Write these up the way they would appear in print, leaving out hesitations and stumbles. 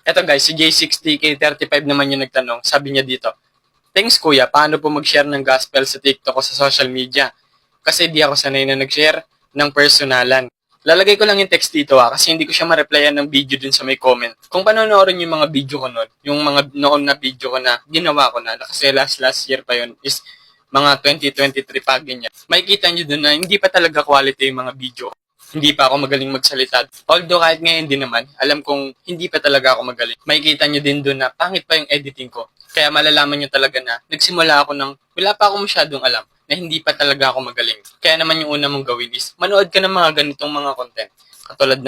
Eto guys, si J60K35 naman yung nagtanong. Sabi niya dito, "Thanks kuya, paano po mag-share ng gospel sa TikTok o sa social media? Kasi di ako sanay na nag-share ng personalan." Lalagay ko lang yung text dito kasi hindi ko siya ma-replyan ng video dun sa may comment. Kung panonoorin yung mga video ko noon, yung mga noon na video ko na ginawa ko na, kasi last year pa yun, is mga 2023 pa ganyan. Makikita nyo dun na hindi pa talaga quality yung mga video. Hindi pa ako magaling magsalita. Although kahit ngayon din naman, alam kong hindi pa talaga ako magaling. Makikita nyo din doon na pangit pa yung editing ko. Kaya malalaman nyo talaga na nagsimula ako ng wala pa ako masyadong alam na hindi pa talaga ako magaling. Kaya naman yung una mong gawin is manood ka ng mga ganitong mga content. Katulad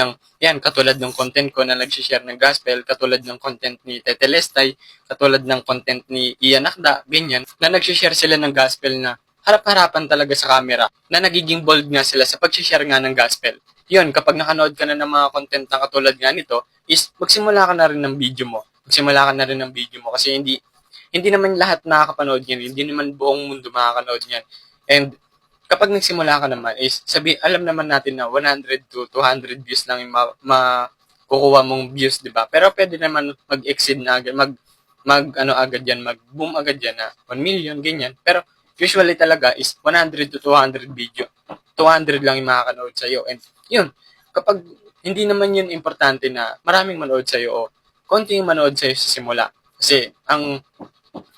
ng content ko na nag-share ng gospel, katulad ng content ni Tete Lestay, katulad ng content ni Ian Akda, ganyan, na nag-share sila ng gospel na harap-harapan talaga sa camera, na nagiging bold nga sila sa pag-share nga ng gospel. Yun, kapag nakanood ka na ng mga content na katulad nga nito, is magsimula ka na rin ng video mo. Magsimula ka na rin ng video mo kasi hindi naman lahat nakakapanood yan. Hindi naman buong mundo makakanood yan. And kapag nagsimula ka naman, is alam naman natin na 100 to 200 views lang yung makukuha mong views, di ba? Pero pwede naman mag-exceed na agad, agad yan, mag-boom agad yan na 1 million, ganyan. Pero usually talaga is 100 to 200 video. 200 lang yung makakanood sa'yo. And yun, kapag hindi naman yun importante na maraming manood sa'yo o konti yung manood sa'yo sa simula. Kasi ang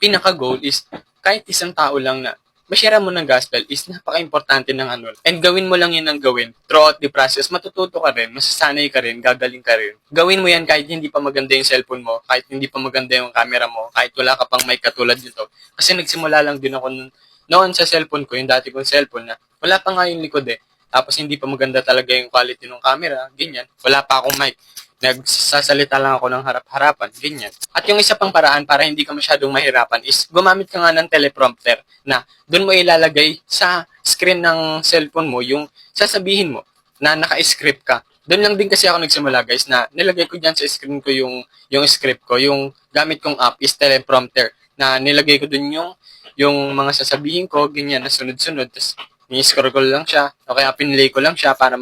pinaka-goal is kahit isang tao lang na ma-share mo ng gospel is napaka-importante ng ano. And gawin mo lang yun ng gawin. Throughout the process, matututo ka rin, masasanay ka rin, gagaling ka rin. Gawin mo yan kahit hindi pa maganda yung cellphone mo, kahit hindi pa maganda yung camera mo, kahit wala ka pang mic katulad nito. Kasi nagsimula lang din ako noon sa cellphone ko, yung dati kong cellphone na wala pa nga yung likod Tapos hindi pa maganda talaga yung quality ng camera, ganyan. Wala pa akong mic. Nagsasalita lang ako ng harap-harapan, ganyan. At yung isa pang paraan para hindi ka masyadong mahirapan is gumamit ka nga ng teleprompter na doon mo ilalagay sa screen ng cellphone mo yung sasabihin mo na naka-script ka. Doon lang din kasi ako nagsimula guys na nilagay ko dyan sa screen ko yung script ko. Yung gamit kong app is teleprompter na nilagay ko doon yung mga sasabihin ko, ganyan, na sunod-sunod. Tapos, ni-scroll ko lang siya. O kaya pinlay ko lang siya para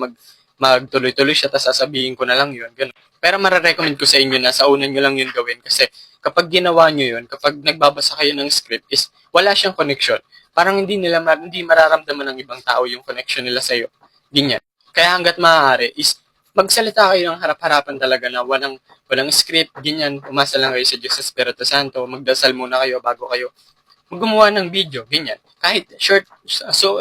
magtuloy-tuloy siya. Tapos, sasabihin ko na lang yun. Ganun. Pero mararecommend ko sa inyo na sa unan nyo lang yun gawin. Kasi, kapag ginawa nyo yun, kapag nagbabasa kayo ng script, is wala siyang connection. Parang hindi mararamdaman ng ibang tao yung connection nila sa'yo. Ganyan. Kaya hanggat maaari, is magsalita kayo ng harap-harapan talaga na walang script, ganyan. Umasa lang kayo sa Diyos sa Espiritu Santo. Magdasal muna kayo bago kayo gumawa ng video, ganyan. Kahit short,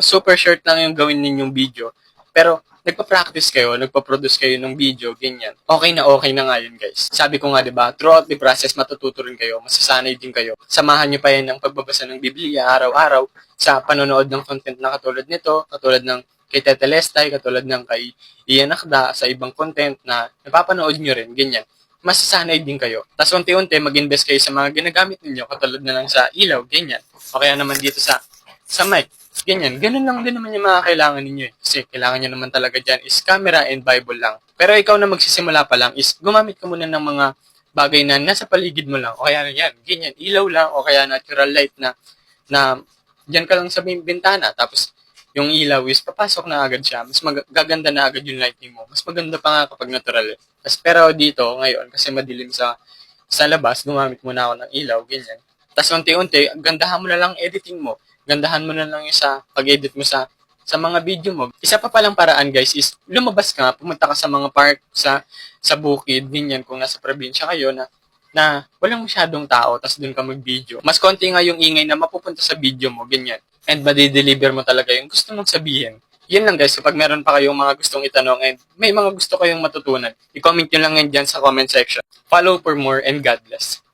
super short lang yung gawin ninyong video. Pero, nagpa-practice kayo, nagpa-produce kayo ng video, ganyan. Okay na nga yun, guys. Sabi ko nga, diba, throughout the process, matututo rin kayo, masasanay din kayo. Samahan nyo pa yan ng pagbabasa ng Biblia araw-araw sa panonood ng content na katulad nito, katulad ng kay Tete Lestay, katulad ng kay Ian Akda, sa ibang content na napapanood nyo rin, ganyan. Masasanay din kayo. Tapos unti-unti mag-invest kayo sa mga ginagamit ninyo, katulad na lang sa ilaw, ganyan. O kaya naman dito sa mic, ganyan. Ganun lang din naman yung mga kailangan ninyo. Kasi kailangan nyo naman talaga dyan is camera and Bible lang. Pero ikaw na magsisimula pa lang is gumamit ka muna ng mga bagay na nasa paligid mo lang. O kaya yan, ganyan, ilaw lang, o kaya natural light na dyan ka lang sa bintana. Tapos yung ilaw is papasok na agad siya. Mas gaganda na agad yung lighting mo. Mas maganda pa nga kapag natural pero dito, ngayon, kasi madilim sa labas, gumamit muna ako ng ilaw, ganyan. Tapos unti-unti, gandahan mo na lang editing mo. Gandahan mo na lang yung sa pag-edit mo sa mga video mo. Isa pa palang paraan, guys, is lumabas ka, pumunta ka sa mga park, sa bukid, ganyan, kung nasa probinsya kayo na walang masyadong tao, tapos dun ka mag-video. Mas konti nga yung ingay na mapupunta sa video mo, ganyan. And madideliver mo talaga yung gusto mong sabihin. Yun lang guys, kapag meron pa kayong mga gustong itanong and may mga gusto kayong matutunan, i-comment nyo lang yan dyan sa comment section. Follow for more and God bless.